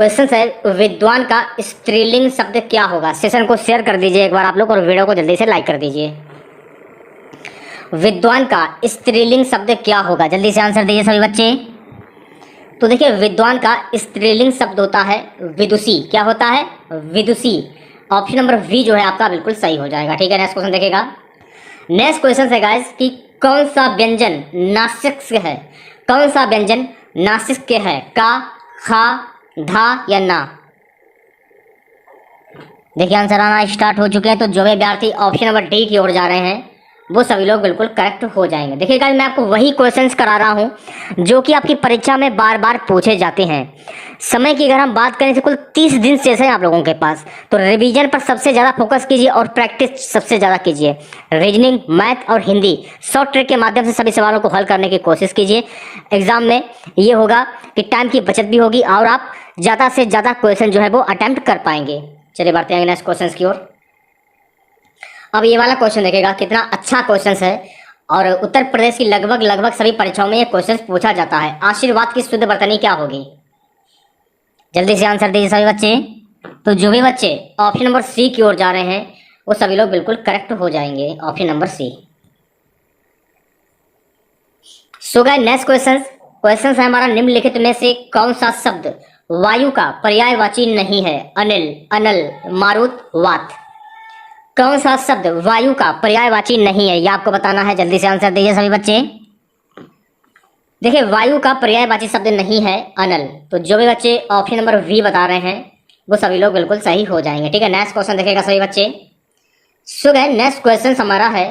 Question है विद्वान का स्त्रीलिंग शब्द क्या होगा। सेशन को शेयर कर दीजिए एक बार आप लोग और वीडियो को जल्दी से लाइक कर दीजिए। विद्वान का स्त्रीलिंग शब्द क्या होगा, जल्दी से आंसर दीजिए सभी बच्चे। तो देखिए विद्वान का स्त्रीलिंग शब्द होता है विदुषी। क्या होता है? विदुषी। ऑप्शन नंबर वी जो है आपका बिल्कुल सही हो जाएगा। ठीक है, नेक्स्ट क्वेश्चन देखिएगा। नेक्स्ट क्वेश्चन है गाइस कि कौन सा व्यंजन नासिक है। कौन सा व्यंजन नासिक है, का, खा, धा या ना। देखिए आंसर आना स्टार्ट हो चुके हैं। तो जो भी विद्यार्थी ऑप्शन नंबर डी की ओर जा रहे हैं वो सभी लोग बिल्कुल करेक्ट हो जाएंगे। देखिए गाइस मैं आपको वही क्वेश्चंस करा रहा हूं जो कि आपकी परीक्षा में बार बार पूछे जाते हैं। समय की अगर हम बात करें तो कुल 30 दिन शेष है आप लोगों के पास। तो रिवीजन पर सबसे ज़्यादा फोकस कीजिए और प्रैक्टिस सबसे ज़्यादा कीजिए। रीजनिंग, मैथ और हिंदी शॉर्ट ट्रिक के माध्यम से सभी सवालों को हल करने की कोशिश कीजिए। एग्जाम में ये होगा कि टाइम की बचत भी होगी और आप ज़्यादा से ज़्यादा क्वेश्चन जो है वो अटेम्प्ट कर पाएंगे। चलिए बढ़ते हैं नेक्स्ट क्वेश्चन की ओर। अब ये वाला क्वेश्चन देखिएगा कितना अच्छा क्वेश्चन है और उत्तर प्रदेश की लगभग सभी परीक्षाओं में ये क्वेश्चन पूछा जाता है। आशीर्वाद की शुद्ध वर्तनी क्या होगी? जल्दी से आंसर दीजिए सभी बच्चे। तो जो भी बच्चे ऑप्शन नंबर सी की ओर जा रहे हैं वो सभी लोग बिल्कुल करेक्ट हो जाएंगे। Option number C. So guys next question है हमारा निम्नलिखित में से कौन सा शब्द वायु का पर्यायवाची नहीं है। अनिल, अनल, मारुत, वात। कौन सा शब्द वायु का पर्यायवाची नहीं है, ये आपको बताना है। जल्दी से आंसर दीजिए सभी बच्चे। देखिए वायु का पर्यायवाची शब्द नहीं है अनल। तो जो भी बच्चे ऑप्शन नंबर वी बता रहे हैं वो सभी लोग बिल्कुल सही हो जाएंगे। ठीक है, नेक्स्ट क्वेश्चन देखिएगा सभी बच्चे। सो गाइस नेक्स्ट क्वेश्चन हमारा है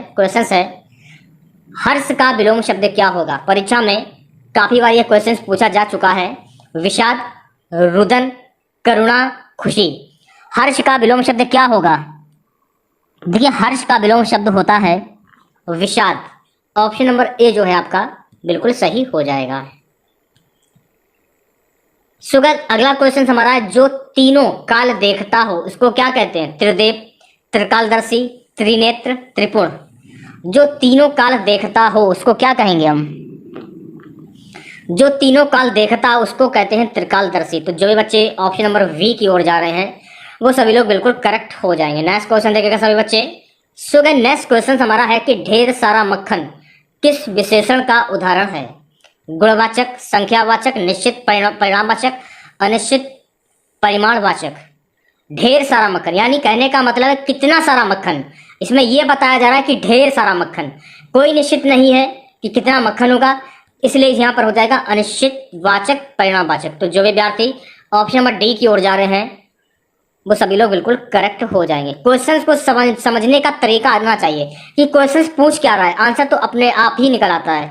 हर्ष का विलोम शब्द क्या होगा। परीक्षा में काफी बार ये क्वेश्चन पूछा जा चुका है। विषाद, रुदन, करुणा, खुशी। हर्ष का विलोम शब्द क्या होगा? देखिए हर्ष का विलोम शब्द होता है विषाद। ऑप्शन नंबर ए जो है आपका बिल्कुल सही हो जाएगा। सो गाइस अगला क्वेश्चन हमारा है जो तीनों काल देखता हो उसको क्या कहते हैं। त्रिदेव, त्रिकालदर्शी, त्रिनेत्र, त्रिपुण। जो तीनों काल देखता हो उसको क्या कहेंगे हम? जो तीनों काल देखता हो उसको कहते हैं त्रिकालदर्शी। तो जो भी बच्चे ऑप्शन नंबर वी की ओर जा रहे हैं वो सभी लोग बिल्कुल करेक्ट हो जाएंगे। नेक्स्ट क्वेश्चन देखिएगा सभी बच्चे। सो गाइस नेक्स्ट क्वेश्चन हमारा है कि ढेर सारा मक्खन किस विशेषण का उदाहरण है। गुणवाचक, संख्यावाचक, निश्चित परिणामवाचक, अनिश्चित परिमाणवाचक। ढेर सारा मक्खन यानी कहने का मतलब है कितना सारा मक्खन। इसमें यह बताया जा रहा है कि ढेर सारा मक्खन, कोई निश्चित नहीं है कि कितना मक्खन होगा, इसलिए यहाँ पर हो जाएगा अनिश्चित वाचक परिणामवाचक। तो जो भी विद्यार्थी ऑप्शन नंबर डी की ओर जा रहे हैं वो सभी लोग बिल्कुल करेक्ट हो जाएंगे। क्वेश्चंस को समझने का तरीका आना चाहिए कि क्वेश्चंस पूछ क्या रहा है, आंसर तो अपने आप ही निकल आता है।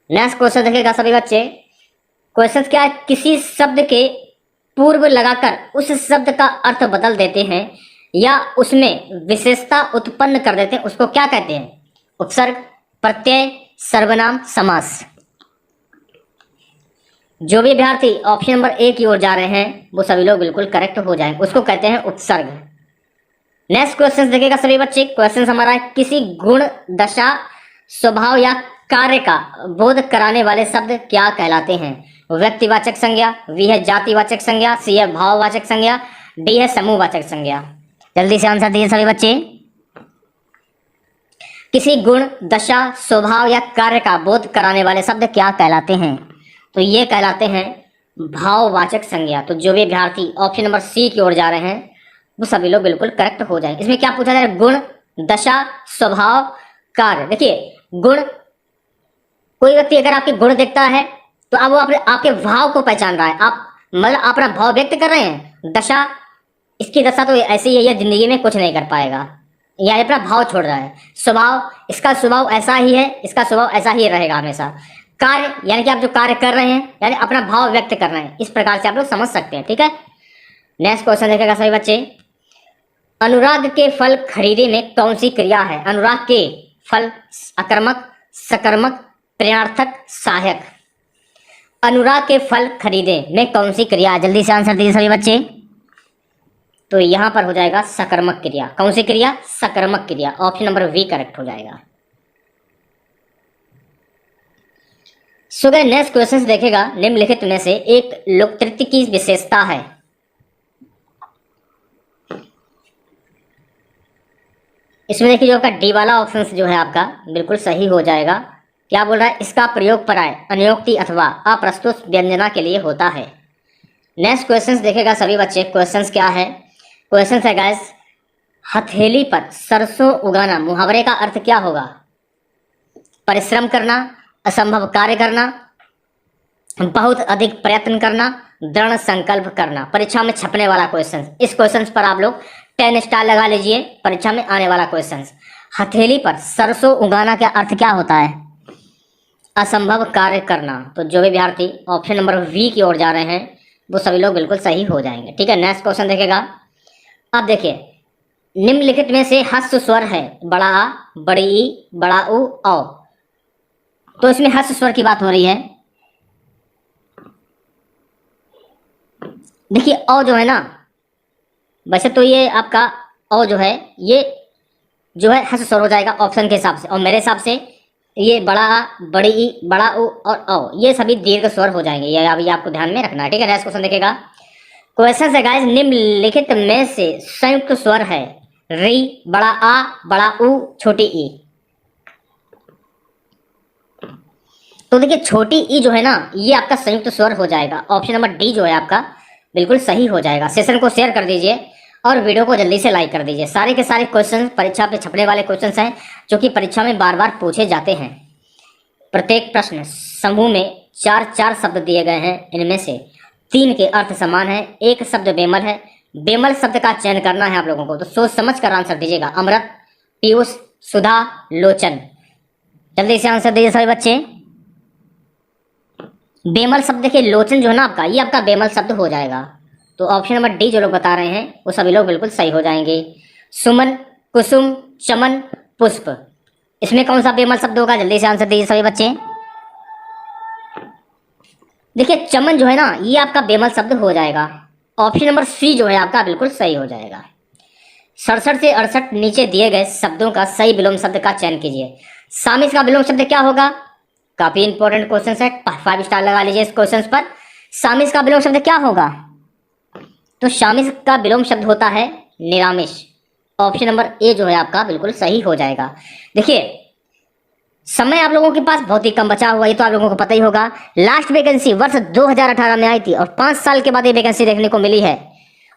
नेक्स्ट क्वेश्चन देखिएगा सभी बच्चे। क्वेश्चन क्या है, किसी शब्द के पूर्व लगाकर उस शब्द का अर्थ बदल देते हैं या उसमें विशेषता उत्पन्न कर देते हैं उसको क्या कहते हैं। उपसर्ग, प्रत्यय, सर्वनाम, समास। जो भी विद्यार्थी ऑप्शन नंबर ए की ओर जा रहे हैं वो सभी लोग बिल्कुल करेक्ट हो जाएंगे, उसको कहते हैं उपसर्ग। नेक्स्ट क्वेश्चन देखिएगा सभी बच्चे। क्वेश्चन हमारा है किसी गुण, दशा, स्वभाव या कार्य का बोध कराने वाले शब्द क्या कहलाते हैं। व्यक्तिवाचक संज्ञा, वी है जातिवाचक संज्ञा, सी है भाववाचक संज्ञा, डी है समूहवाचक संज्ञा। जल्दी से आंसर दीजिए सभी बच्चे। किसी गुण, दशा, स्वभाव या कार्य का बोध कराने वाले शब्द क्या कहलाते हैं। तो ये कहलाते हैं भाववाचक संज्ञा। तो जो भी विद्यार्थी ऑप्शन नंबर सी की ओर जा रहे हैं वो सभी लोग बिल्कुल करेक्ट हो जाएंगे। इसमें क्या पूछा जा रहा है, गुण, दशा, स्वभाव, कार्य। देखिए गुण, कोई व्यक्ति अगर आपके गुण देखता है तो अब वो आपके भाव को पहचान रहा है, आप मतलब अपना भाव व्यक्त कर रहे हैं। दशा, इसकी दशा तो ऐसी ही है, ये जिंदगी में कुछ नहीं कर पाएगा, या अपना भाव छोड़ रहा है। स्वभाव, इसका स्वभाव ऐसा ही है, इसका स्वभाव ऐसा ही रहेगा हमेशा। कार्य यानी कि आप जो कार्य कर रहे हैं यानी अपना भाव व्यक्त कर रहे हैं, इस प्रकार से आप लोग समझ सकते हैं। ठीक है, नेक्स्ट क्वेश्चन देखेगा सभी बच्चे। अनुराग के फल खरीदे में कौन सी क्रिया है। अनुराग के फल अकर्मक, सकर्मक, प्रेरणार्थक, सहायक। अनुराग के फल खरीदे में कौन सी क्रिया है, जल्दी से आंसर दीजिए सभी बच्चे। तो यहां पर हो जाएगा सकर्मक क्रिया। कौन सी क्रिया? सकर्मक क्रिया। ऑप्शन नंबर वी करेक्ट हो जाएगा। सो अगर नेक्स्ट क्वेश्चन देखेगा, निम्नलिखित में से एक लोकतृप्ति की विशेषता है। इसमें देखिए जो आपका डी वाला ऑप्शन जो है आपका बिल्कुल सही हो जाएगा। क्या बोल रहा है, इसका प्रयोग पराय अनियोक्ति अथवा अप्रस्तुत व्यंजना के लिए होता है। नेक्स्ट क्वेश्चंस देखेगा सभी बच्चे, क्वेश्चंस क्या है, क्वेश्चंस है गाइस, हथेली पर सरसों उगाना मुहावरे का अर्थ क्या होगा? परिश्रम करना, असंभव कार्य करना, बहुत अधिक प्रयत्न करना, दृढ़ संकल्प करना। परीक्षा में छपने वाला क्वेश्चन, इस क्वेश्चन पर आप लोग 10 स्टार लगा लीजिए। परीक्षा में आने वाला क्वेश्चन, हथेली पर सरसों उगाना का अर्थ क्या होता है? असंभव कार्य करना। तो जो भी विद्यार्थी ऑप्शन नंबर वी की ओर जा रहे हैं वो सभी लोग बिल्कुल सही हो जाएंगे। ठीक है, नेक्स्ट क्वेश्चन देखेगा। अब देखिए, निम्नलिखित में से हस्व स्वर है, बड़ा आ, बड़ी ई, बड़ा उ, औ। तो इसमें हस्व स्वर की बात हो रही है। देखिए औ जो है ना, वैसे तो ये आपका औ जो है ये जो है हस्व स्वर हो जाएगा ऑप्शन के हिसाब से, और मेरे हिसाब से ये बड़ा आ, बड़ी ई, बड़ा उ और औ ये सभी दीर्घ स्वर हो जाएंगे। ये अभी आपको ध्यान में रखना है। ठीक है, नेक्स्ट क्वेश्चन देखेगा। क्वेश्चन है गाइस, निम्नलिखित में से संयुक्त स्वर है, री, बड़ा आ, बड़ा उ, छोटी ई। तो देखिए छोटी ई जो है ना ये आपका संयुक्त स्वर हो जाएगा। ऑप्शन नंबर डी जो है आपका बिल्कुल सही हो जाएगा। सेशन को शेयर कर दीजिए और वीडियो को जल्दी से लाइक कर दीजिए। सारे के सारे क्वेश्चन परीक्षा पे छपने वाले क्वेश्चन हैं जो कि परीक्षा में बार बार पूछे जाते हैं। प्रत्येक प्रश्न समूह में 4-4 शब्द दिए गए हैं, इनमें से 3 के अर्थ समान है, एक शब्द बेमल है। बेमल शब्द का चयन करना है आप लोगों को, तो सोच समझ कर आंसर दीजिएगा। अमृत, पीयूष, सुधा, लोचन। जल्दी से आंसर दीजिए सभी बच्चे। बेमल शब्द देखिए, लोचन जो है ना आपका, ये आपका बेमल शब्द हो जाएगा। तो ऑप्शन नंबर डी जो लोग बता रहे हैं वो सभी लोग बिल्कुल सही हो जाएंगे। सुमन, कुसुम, चमन, पुष्प, इसमें कौन सा बेमल शब्द होगा? जल्दी से आंसर दीजिए सभी बच्चे। देखिए चमन जो है ना ये आपका बेमल शब्द हो जाएगा। ऑप्शन नंबर सी जो है आपका बिल्कुल सही हो जाएगा। 67 से 68 नीचे दिए गए शब्दों का सही विलोम शब्द का चयन कीजिए। सामिस का विलोम शब्द क्या होगा? काफी इंपॉर्टेंट क्वेश्चन है, 5 स्टार लगा लीजिए इस क्वेश्चन पर। सामिस का विलोम शब्द क्या होगा? तो शामिस का विलोम शब्द होता है निरामिष। ऑप्शन नंबर ए जो है आपका बिल्कुल सही हो जाएगा। देखिए समय आप लोगों के पास बहुत ही कम बचा हुआ, ये तो आप लोगों को पता ही होगा। लास्ट वैकेंसी वर्ष 2018 में आई थी और 5 साल के बाद ये वैकेंसी देखने को मिली है,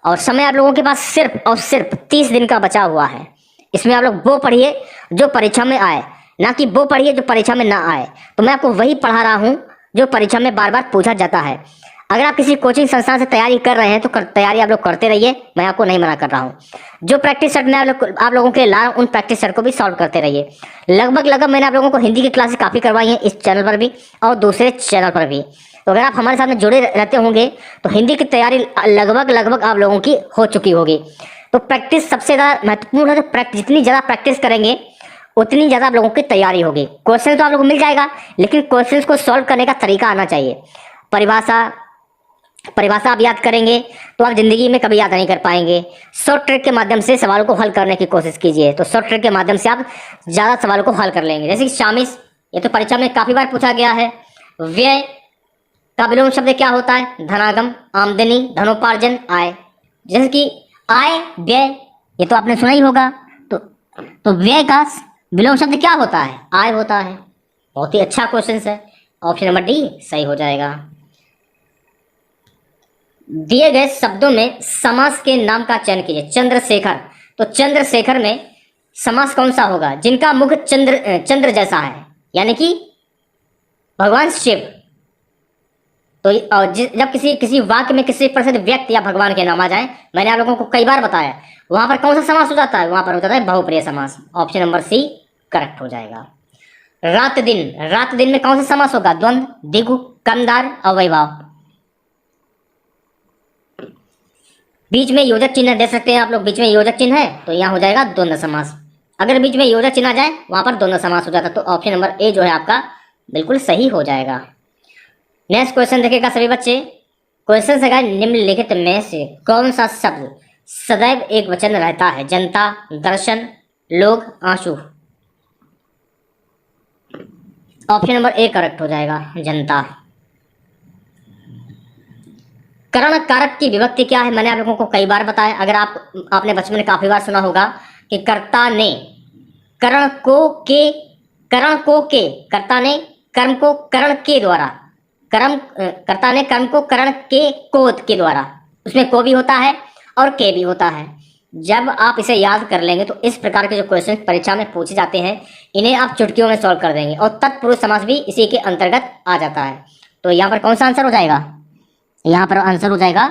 और समय आप लोगों के पास सिर्फ और सिर्फ 30 दिन का बचा हुआ है। इसमें आप लोग वो पढ़िए जो परीक्षा में आए, ना कि वो पढ़िए जो परीक्षा में ना आए। तो मैं आपको वही पढ़ा रहा हूँ जो परीक्षा में बार बार पूछा जाता है। अगर आप किसी कोचिंग संस्थान से तैयारी कर रहे हैं तो तैयारी आप लोग करते रहिए, मैं आपको नहीं मना कर रहा हूँ। जो प्रैक्टिस सेट मैं आप लोगों के लिए ला रहा हूँ उन प्रैक्टिस सेट को भी सॉल्व करते रहिए। लगभग मैंने आप लोगों को हिंदी की क्लासेस काफ़ी करवाई हैं इस चैनल पर भी और दूसरे चैनल पर भी। तो अगर आप हमारे साथ में जुड़े रहते होंगे तो हिंदी की तैयारी लगभग आप लोगों की हो चुकी होगी। तो प्रैक्टिस सबसे ज़्यादा महत्वपूर्ण है। तो जितनी ज़्यादा प्रैक्टिस करेंगे उतनी ज़्यादा आप लोगों की तैयारी होगी। क्वेश्चन तो आप लोगों को मिल जाएगा, लेकिन क्वेश्चन को सॉल्व करने का तरीका आना चाहिए। परिभाषा आप याद करेंगे तो आप जिंदगी में कभी याद नहीं कर पाएंगे। शॉर्ट ट्रिक के माध्यम से सवालों को हल करने की कोशिश कीजिए, तो शॉर्ट ट्रिक के माध्यम से आप ज़्यादा सवालों को हल कर लेंगे। जैसे कि शामिस, ये तो परीक्षा में काफ़ी बार पूछा गया है। व्यय का विलोम शब्द क्या होता है? धनागम, आमदनी, धनोपार्जन, आय। जैसे कि आय, व्यय, ये तो आपने सुना ही होगा। तो व्यय का विलोम शब्द क्या होता है? आय होता है। बहुत ही अच्छा क्वेश्चन है। ऑप्शन नंबर डी सही हो जाएगा। दिए गए शब्दों में समास के नाम का चयन कीजिए। चंद्रशेखर, तो चंद्रशेखर में समास कौन सा होगा? जिनका मुख चंद्र जैसा है, यानी कि भगवान शिव। तो जब किसी वाक्य में किसी प्रसिद्ध व्यक्ति या भगवान के नाम आ जाए, मैंने आप लोगों को कई बार बताया, वहां पर कौन सा समास हो जाता है? वहां पर हो जाता है बहुप्रिय समास। ऑप्शन नंबर सी करेक्ट हो जाएगा। रात दिन में कौन सा समास होगा? द्वंद्व, द्विगु, कर्मधार, अव्ययभाव। बीच में योजक चिन्ह दे सकते हैं आप लोग। बीच में योजक चिन्ह है तो यहाँ हो जाएगा द्वंद्व समास। अगर बीच में योजक चिन्ह आ जाए वहां पर द्वंद्व समास हो जाता। तो ऑप्शन नंबर ए जो है आपका बिल्कुल सही हो जाएगा। नेक्स्ट क्वेश्चन देखिएगा सभी बच्चे। क्वेश्चन है निम्नलिखित में से कौन सा शब्द सदैव एक वचन रहता है? जनता, दर्शन, लोग, आंसू। ऑप्शन नंबर ए करेक्ट हो जाएगा, जनता। करण कारक की विभक्ति क्या है, मैंने आप लोगों को कई बार बताया, अगर आपने बचपन में काफी बार सुना होगा कि कर्ता ने करण को के कर्ता ने कर्म को करण के द्वारा, कर्ता ने कर्म को करण के कोत के द्वारा, उसमें को भी होता है और के भी होता है। जब आप इसे याद कर लेंगे तो इस प्रकार के जो क्वेश्चन परीक्षा में पूछे जाते हैं इन्हें आप चुटकियों में सॉल्व कर देंगे, और तत्पुरुष समास भी इसी के अंतर्गत आ जाता है। तो यहाँ पर कौन सा आंसर हो जाएगा, यहाँ पर आंसर हो जाएगा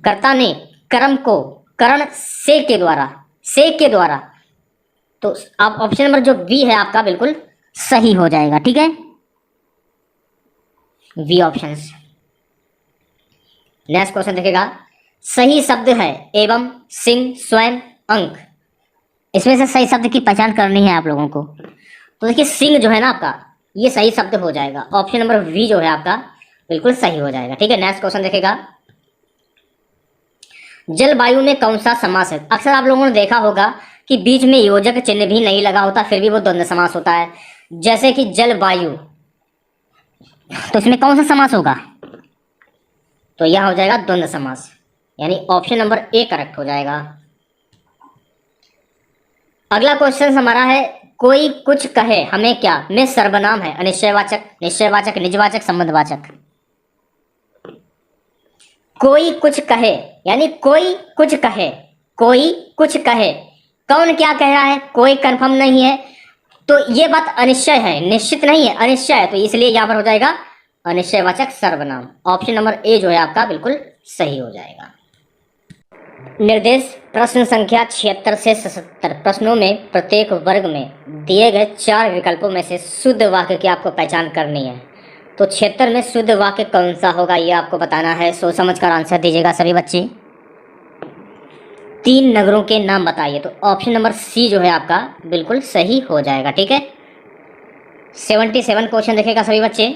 कर्ता ने कर्म को करण से के द्वारा। तो आप ऑप्शन नंबर जो बी है आपका बिल्कुल सही हो जाएगा, ठीक है, बी ऑप्शन। नेक्स्ट क्वेश्चन देखिएगा, सही शब्द है एवं सिंह स्वयं अंक, इसमें से सही शब्द की पहचान करनी है आप लोगों को। तो देखिए सिंह जो है ना आपका, ये सही शब्द हो जाएगा, ऑप्शन नंबर वी जो है आपका बिल्कुल सही हो जाएगा, ठीक है। नेक्स्ट क्वेश्चन देखिएगा, जलवायु में कौन सा समास है। अक्सर आप लोगों ने देखा होगा कि बीच में योजक चिन्ह भी नहीं लगा होता, फिर भी वो द्वंद्व समास होता है, जैसे कि जलवायु, तो इसमें कौन सा समास होगा, तो यह हो जाएगा द्वंद्व समास, यानी ऑप्शन नंबर ए करेक्ट हो जाएगा। अगला क्वेश्चन हमारा है, कोई कुछ कहे हमें क्या में सर्वनाम है अनिश्चयवाचक, निश्चयवाचक, निजवाचक, संबंधवाचक। कोई कुछ कहे यानी कोई कुछ कहे, कोई कुछ कहे, कौन क्या कह रहा है, कोई कंफर्म नहीं है, तो ये बात अनिश्चय है, निश्चित नहीं है, अनिश्चय है, तो इसलिए यहाँ पर हो जाएगा अनिश्चयवाचक सर्वनाम, ऑप्शन नंबर ए जो है आपका बिल्कुल सही हो जाएगा। निर्देश प्रश्न संख्या 76 से 77 प्रश्नों में प्रत्येक वर्ग में दिए गए 4 विकल्पों में से शुद्ध वाक्य की आपको पहचान करनी है। तो 76 में शुद्ध वाक्य कौन सा होगा ये आपको बताना है, सोच समझ कर आंसर दीजिएगा सभी बच्चे। 3 नगरों के नाम बताइए, तो ऑप्शन नंबर सी जो है आपका बिल्कुल सही हो जाएगा, ठीक है। 77 क्वेश्चन देखेगा सभी बच्चे,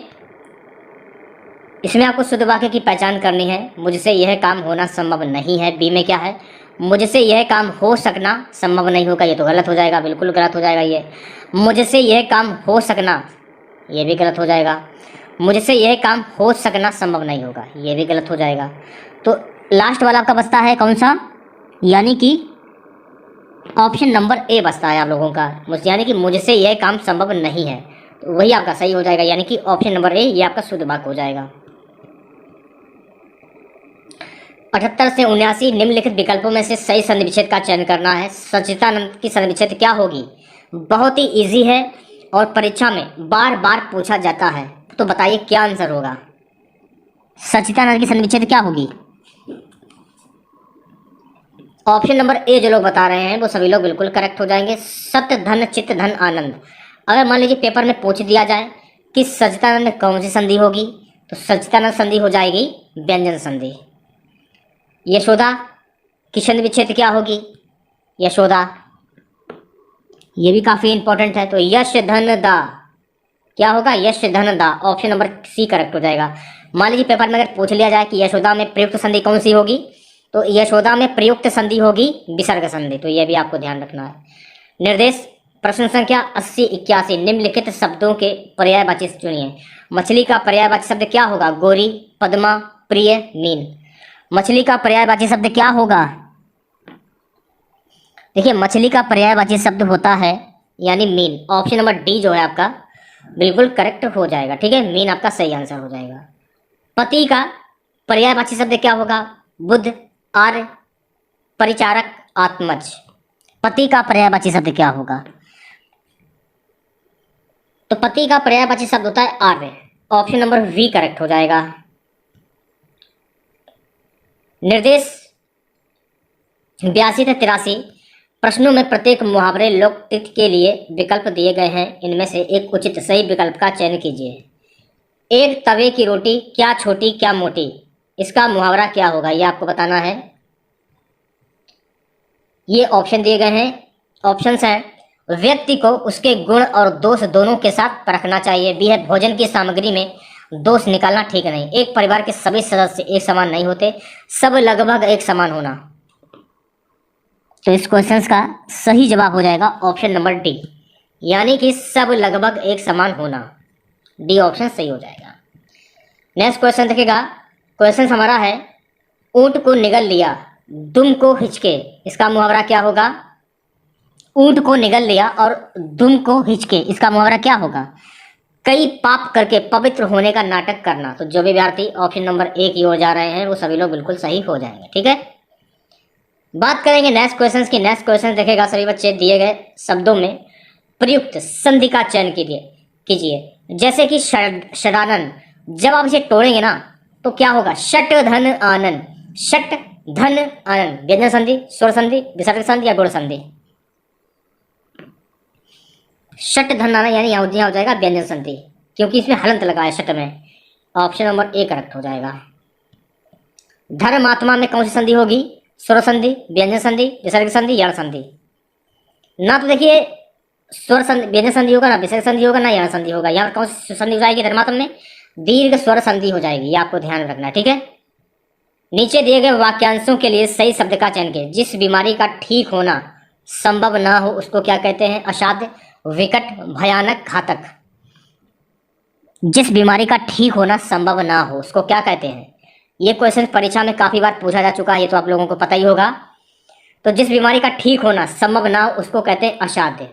इसमें आपको शुद्ध वाक्य की पहचान करनी है। मुझसे यह काम होना संभव नहीं है, बी में क्या है, मुझसे यह काम हो सकना संभव नहीं होगा, ये तो गलत हो जाएगा, बिल्कुल गलत हो जाएगा ये। मुझसे यह काम हो सकना, ये भी गलत हो जाएगा। मुझसे यह काम हो सकना संभव नहीं होगा, ये भी गलत हो जाएगा। तो लास्ट वाला आपका बचता है कौन सा, यानी कि ऑप्शन नंबर ए बचता है आप लोगों का, यानी कि मुझसे यह काम संभव नहीं है, तो वही आपका सही हो जाएगा, यानी कि ऑप्शन नंबर ए ये आपका शुद्ध वाक्य हो जाएगा। 78 से 79 निम्नलिखित विकल्पों में से सही संधि विच्छेद का चयन करना है। सच्चिदानंद की संधि विच्छेद क्या होगी, बहुत ही इजी है और परीक्षा में बार बार पूछा जाता है, तो बताइए क्या आंसर होगा। सच्चिदानंद की संधि विच्छेद क्या होगी, ऑप्शन नंबर ए जो लोग बता रहे हैं वो सभी लोग बिल्कुल करेक्ट हो जाएंगे, सत्य धन चित्त धन आनंद। अगर मान लीजिए पेपर में पूछ दिया जाए कि सच्चिदानंद कौन सी संधि होगी, तो सच्चिदानंद संधि हो जाएगी व्यंजन संधि। यशोदा की संधि विच्छेद क्या होगी, यशोदा, ये भी काफी इंपॉर्टेंट है, तो यश धन दा क्या होगा, यश धन दा, ऑप्शन नंबर सी करेक्ट हो जाएगा। मान लीजिए पेपर में अगर पूछ लिया जाए कि यशोदा में प्रयुक्त संधि कौन सी होगी, तो यशोदा में प्रयुक्त संधि होगी विसर्ग संधि, तो यह भी आपको ध्यान रखना है। निर्देश प्रश्न संख्या 80-81 निम्नलिखित शब्दों के पर्यायवाची चुनिए। मछली का पर्यायवाची शब्द क्या होगा, गोरी, पद्मा, प्रिय, मीन। मछली का पर्यायवाची शब्द क्या होगा, देखिए मछली का पर्यायवाची शब्द होता है यानी मीन, ऑप्शन नंबर डी जो है आपका बिल्कुल करेक्ट हो जाएगा, ठीक है, मीन आपका सही आंसर हो जाएगा। पति का पर्यायवाची शब्द क्या होगा, बुद्ध, आर्य, परिचारक, आत्मज। पति का पर्यायवाची शब्द क्या होगा, तो पति का पर्यायवाची शब्द होता है आर्य, ऑप्शन नंबर वी करेक्ट हो जाएगा। निर्देश 82 से 83 प्रश्नों में प्रत्येक मुहावरे लोककृति के लिए विकल्प दिए गए हैं, इनमें से एक उचित सही विकल्प का चयन कीजिए। एक तवे की रोटी क्या छोटी क्या मोटी, इसका मुहावरा क्या होगा, ये आपको बताना है। ये ऑप्शन दिए गए हैं, ऑप्शंस हैं, व्यक्ति को उसके गुण और दोष दोनों के साथ परखना चाहिए। बी है, भोजन की सामग्री में दोष निकालना ठीक नहीं। एक परिवार के सभी सदस्य एक समान नहीं होते, सब लगभग एक समान होना। तो इस क्वेश्चन का सही जवाब हो जाएगा ऑप्शन नंबर डी, यानी कि सब लगभग एक समान होना। डी ऑप्शन सही हो जाएगा। नेक्स्ट क्वेश्चन देखिएगा, क्वेश्चन हमारा है ऊंट को निगल लिया दुम को हिचके, इसका मुहावरा क्या होगा? ऊंट को निगल लिया और दुम को हिचके, इसका मुहावरा क्या होगा? कई पाप करके पवित्र होने का नाटक करना। तो जो भी विद्यार्थी ऑप्शन नंबर ए की ओर जा रहे हैं वो सभी लोग बिल्कुल सही हो जाएंगे। ठीक है, बात करेंगे नेक्स्ट क्वेश्चन की। नेक्स्ट क्वेश्चन देखेगा सभी बच्चे, दिए गए शब्दों में प्रयुक्त संधि का चयन कीजिए। जैसे कि षडानन, जब आप इसे तोड़ेंगे ना तो क्या होगा? शट धन आनन, शट धन आनन, व्यंजन संधि, स्वर संधि, विसर्ग संधि या गुण संधि? शट धन आनन यानी यहाँ हो जाएगा व्यंजन संधि, क्योंकि इसमें हलंत लगा है शट में। ऑप्शन नंबर ए करेक्ट हो जाएगा। धर्मात्मा में कौन सी संधि होगी? स्वर संधि, व्यंजन संधि, विसर्ग संधि, यण संधि? ना तो देखिए स्वर संधि, व्यंजन संधि होगा, ना विसर्ग संधि होगा, ना यण संधि होगा। यहाँ कौन सी संधि हो जाएगी? धर्मात्मा में दीर्घ स्वर संधि हो जाएगी, ये आपको ध्यान रखना है। ठीक है, नीचे दिए गए वाक्यांशों के लिए सही शब्द का चयन कीजिए। जिस बीमारी का ठीक होना संभव ना हो उसको क्या कहते हैं? असाध्य, विकट, भयानक, घातक। जिस बीमारी का ठीक होना संभव ना हो उसको क्या कहते हैं? ये क्वेश्चन परीक्षा में काफी बार पूछा जा चुका है, ये तो आप लोगों को पता ही होगा। तो जिस बीमारी का ठीक होना संभव ना हो उसको कहते हैं असाध्य।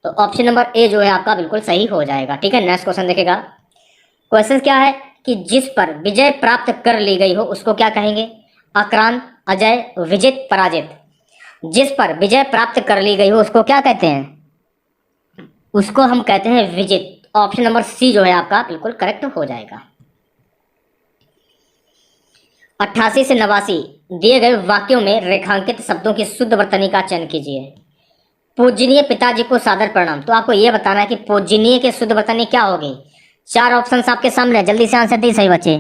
तो ऑप्शन नंबर ए जो है आपका बिल्कुल सही हो जाएगा। ठीक है, नेक्स्ट क्वेश्चन देखेगा, क्वेश्चन क्या है कि जिस पर विजय प्राप्त कर ली गई हो उसको क्या कहेंगे? आक्रांत, अजय, विजित, पराजित। जिस पर विजय प्राप्त कर ली गई हो उसको क्या कहते हैं? उसको हम कहते हैं विजित। ऑप्शन नंबर सी जो है आपका बिल्कुल करेक्ट हो जाएगा। 88 से 89 दिए गए वाक्यों में रेखांकित शब्दों की शुद्ध वर्तनी का चयन कीजिए। पूजनीय पिताजी को सादर प्रणाम, तो आपको यह बताना है कि पूजनीय के शुद्ध वर्तनी क्या होगी। 4 ऑप्शंस आपके सामने, जल्दी से आंसर दी सही बच्चे।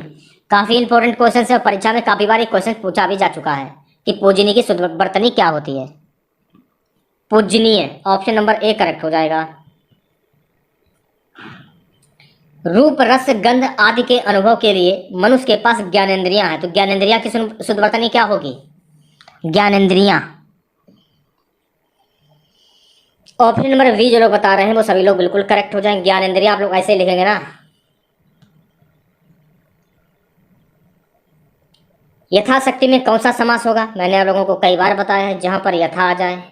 काफी इंपॉर्टेंट क्वेश्चन है, परीक्षा में काफी बार क्वेश्चन पूछा भी जा चुका है कि पूजनीय की शुद्ध वर्तनी क्या होती है। पूजनीय, ऑप्शन नंबर ए करेक्ट हो जाएगा। रूप, रस, गंध आदि के अनुभव के लिए मनुष्य के पास ज्ञानेंद्रियां हैं, तो ज्ञानेंद्रियां की शुद्ध वर्तनी क्या होगी? ज्ञानेंद्रियां। ऑप्शन नंबर बी जो लोग बता रहे हैं वो सभी लोग बिल्कुल करेक्ट हो जाएंगे। ज्ञानेंद्रियां आप लोग ऐसे लिखेंगे ना। यथाशक्ति में कौन सा समास होगा? मैंने आप लोगों को कई बार बताया है, जहां पर यथा आ जाए,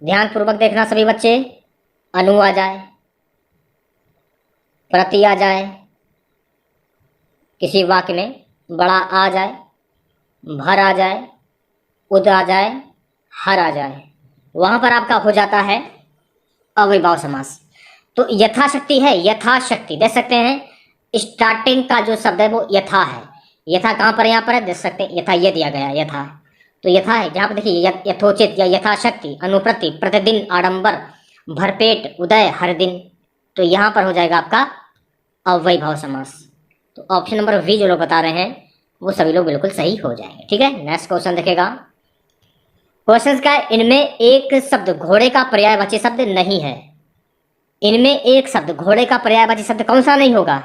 ध्यान पूर्वक देखना सभी बच्चे, अनु आ जाए, प्रति आ जाए, किसी वाक्य में बड़ा आ जाए, भर आ जाए, उद आ जाए, हर आ जाए, वहां पर आपका हो जाता है अव्ययभाव समास। तो यथाशक्ति है, यथाशक्ति देख सकते हैं, स्टार्टिंग का जो शब्द है वो यथा है। यथा कहाँ पर? यहाँ पर है, देख सकते हैं यथा, ये दिया गया यथा। तो यथा है जहाँ पर देखिए यथोचित या यथाशक्ति, अनुप्रति, प्रतिदिन, आडंबर, भरपेट, उदय, हर दिन। तो यहाँ पर हो जाएगा आपका अव्ययभाव समास। तो ऑप्शन नंबर वी जो लोग बता रहे हैं वो सभी लोग बिल्कुल सही हो जाएंगे। ठीक है, नेक्स्ट क्वेश्चन देखेगा, क्वेश्चन का है इनमें एक शब्द घोड़े का पर्यायवाची शब्द नहीं है। इनमें एक शब्द घोड़े का पर्यायवाची शब्द कौन सा नहीं होगा?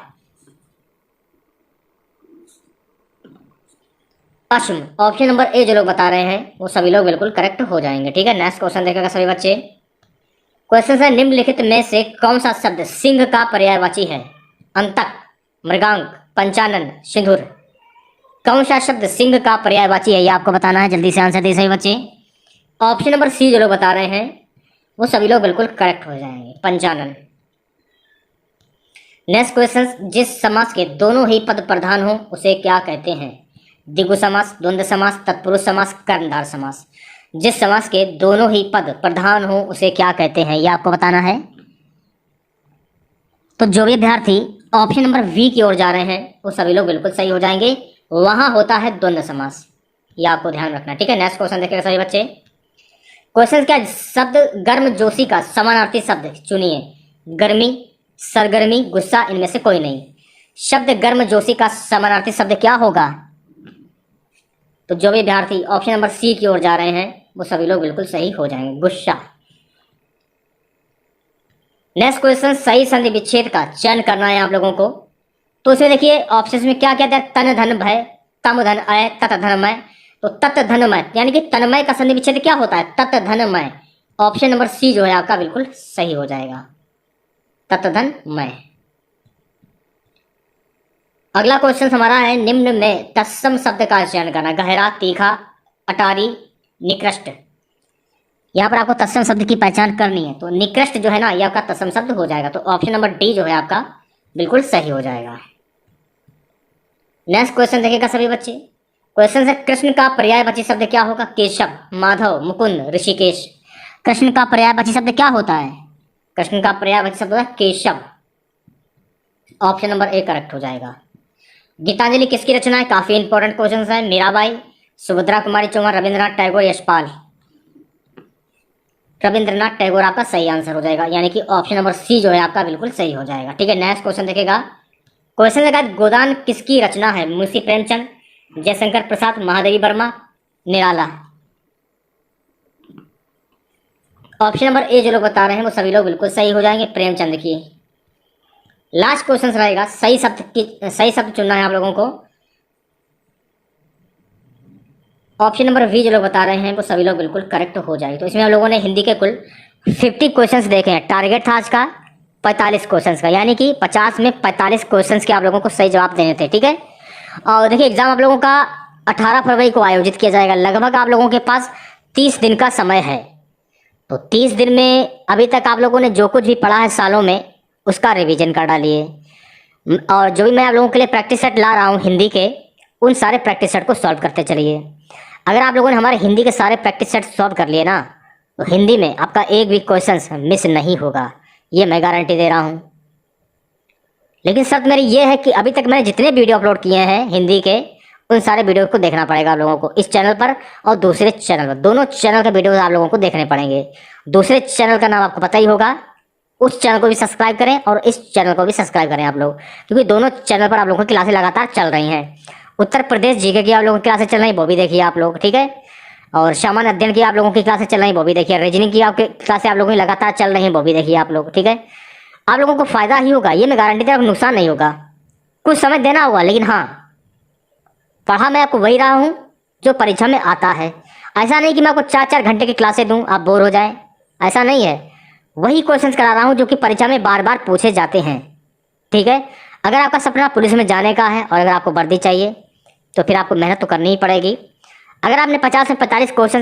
अश्म। ऑप्शन नंबर ए जो लोग बता रहे हैं वो सभी लोग बिल्कुल करेक्ट हो जाएंगे। ठीक है, नेक्स्ट क्वेश्चन देखेगा सभी बच्चे, क्वेश्चन है निम्नलिखित में से कौन सा शब्द सिंह का पर्यायवाची है? अंतक, मृगांक, पंचानन, सिंधुर। कौन सा शब्द सिंह का पर्यायवाची है ये आपको बताना है, जल्दी से आंसर दे सही बच्चे। ऑप्शन नंबर सी जो लोग बता रहे हैं वो सभी लोग बिल्कुल करेक्ट हो जाएंगे, पंचानन। नेक्स्ट क्वेश्चन, जिस समास के दोनों ही पद प्रधान हो उसे क्या कहते हैं? द्विगु समास, द्वंद्व समास, तत्पुरुष समास, कर्मधार समास। जिस समास के दोनों ही पद प्रधान हो उसे क्या कहते हैं ये आपको बताना है। तो जो भी अभ्यर्थी ऑप्शन नंबर वी की ओर जा रहे हैं वो सभी लोग बिल्कुल सही हो जाएंगे, वहां होता है द्वंद्व समास, ये आपको ध्यान रखना। ठीक है, नेक्स्ट क्वेश्चन देखिएगा सभी बच्चे, क्वेश्चन क्या, शब्द गर्मजोशी का समानार्थी शब्द चुनिए। गर्मी, सरगर्मी, गुस्सा, इनमें से कोई नहीं। शब्द गर्मजोशी का समानार्थी शब्द क्या होगा? तो जो भी विद्यार्थी ऑप्शन नंबर सी की ओर जा रहे हैं वो सभी लोग बिल्कुल सही हो जाएंगे, गुस्सा। नेक्स्ट क्वेश्चन, सही संधि विच्छेद का चयन करना है आप लोगों को। तो इसमें देखिए ऑप्शन में क्या कहते हैं, तन धन भय, तम धन अय, तत धनमय। तो तत धनमय यानी कि तन्मय का संधि विच्छेद क्या होता है? तत धनमय। ऑप्शन नंबर सी जो है आपका बिल्कुल सही हो जाएगा, तत धनमय। अगला क्वेश्चन हमारा है, निम्न में तत्सम शब्द का चयन करना। गहरा, तीखा, अटारी, निकृष्ट। यहाँ पर आपको तत्सम शब्द की पहचान करनी है, तो निकृष्ट जो है ना, ये आपका तत्सम शब्द हो जाएगा। तो ऑप्शन नंबर डी जो है आपका बिल्कुल सही हो जाएगा। नेक्स्ट क्वेश्चन देखिएगा सभी बच्चे। क्वेश्चन है, कृष्ण का पर्यायवाची शब्द क्या होगा? केशव, माधव, मुकुंद, ऋषिकेश। कृष्ण का पर्यायवाची शब्द क्या होता है? कृष्ण का पर्यायवाची शब्द होता है Keshav. Option number A correct हो जाएगा। गीतांजलि किसकी रचना है? काफी इंपॉर्टेंट क्वेश्चन है। मीराबाई, सुभद्रा कुमारी चौहान, रविंद्रनाथ टैगोर, यशपाल। रविंद्रनाथ टैगोर आपका सही आंसर हो जाएगा, यानी कि ऑप्शन नंबर सी जो है आपका बिल्कुल सही हो जाएगा। ठीक है, नेक्स्ट क्वेश्चन देखेगा। क्वेश्चन देखा, गोदान किसकी रचना है? मुंशी प्रेमचंद, जयशंकर प्रसाद, महादेवी वर्मा, निराला। ऑप्शन नंबर ए जो लोग बता रहे हैं वो सभी लोग बिल्कुल सही हो जाएंगे, प्रेमचंद की। लास्ट क्वेश्चन रहेगा, सही शब्द चुनना है आप लोगों को। ऑप्शन नंबर बी जो लोग बता रहे हैं वो सभी लोग बिल्कुल करेक्ट हो जाएगी। तो इसमें हम लोगों ने हिंदी के कुल 50 क्वेश्चंस देखे हैं। टारगेट था आज का 45 क्वेश्चंस का, यानी कि 50 में 45 क्वेश्चंस के आप लोगों को सही जवाब देने थे। ठीक है, और देखिए एग्जाम आप लोगों का 18 फरवरी को आयोजित किया जाएगा। लगभग आप लोगों के पास 30 दिन का समय है। तो 30 दिन में अभी तक आप लोगों ने जो कुछ भी पढ़ा है सालों में, उसका रिवीजन कर डालिए। और जो भी मैं आप लोगों के लिए प्रैक्टिस सेट ला रहा हूँ हिंदी के, उन सारे प्रैक्टिस सेट को सॉल्व करते चलिए। अगर आप लोगों ने हमारे हिंदी के सारे प्रैक्टिस सेट सॉल्व कर लिए ना, तो हिंदी में आपका एक भी क्वेश्चन मिस नहीं होगा, ये मैं गारंटी दे रहा हूँ। लेकिन शर्त मेरी ये है कि अभी तक मैंने जितने वीडियो अपलोड किए हैं हिंदी के, उन सारे वीडियो को देखना पड़ेगा आप लोगों को, इस चैनल पर और दूसरे चैनल पर। दोनों चैनल के वीडियो आप लोगों को देखने पड़ेंगे। दूसरे चैनल का नाम आपको पता ही होगा, उस चैनल को भी सब्सक्राइब करें और इस चैनल को भी सब्सक्राइब करें आप लोग, क्योंकि दोनों चैनल पर आप लोगों की क्लासें लगातार चल रही हैं। उत्तर प्रदेश जीके की आप लोगों की क्लासें चल रही हैं, वो भी देखिए आप लोग। ठीक है, और सामान्य अध्ययन की आप लोगों की क्लासें चल रही हैं, वो भी देखिए। रीजनिंग की आपकी क्लासें आप लोगों की लगातार चल रही हैं, वो भी देखिए आप लोग। ठीक है, आप लोगों को फायदा ही होगा, ये मैं गारंटी दे रहा हूँ, नुकसान नहीं होगा। कुछ समय देना होगा, लेकिन हाँ, पढ़ा मैं आपको वही रहा हूँ जो परीक्षा में आता है। ऐसा नहीं कि मैं आपको 4-4 घंटे की क्लासें दूँ आप बोर हो जाएं, ऐसा नहीं है। वही क्वेश्चंस करा रहा हूँ जो कि परीक्षा में बार बार पूछे जाते हैं। ठीक है, अगर आपका सपना पुलिस में जाने का है और अगर आपको वर्दी चाहिए, तो फिर आपको मेहनत तो करनी ही पड़ेगी। अगर आपने 50 में 45 क्वेश्चन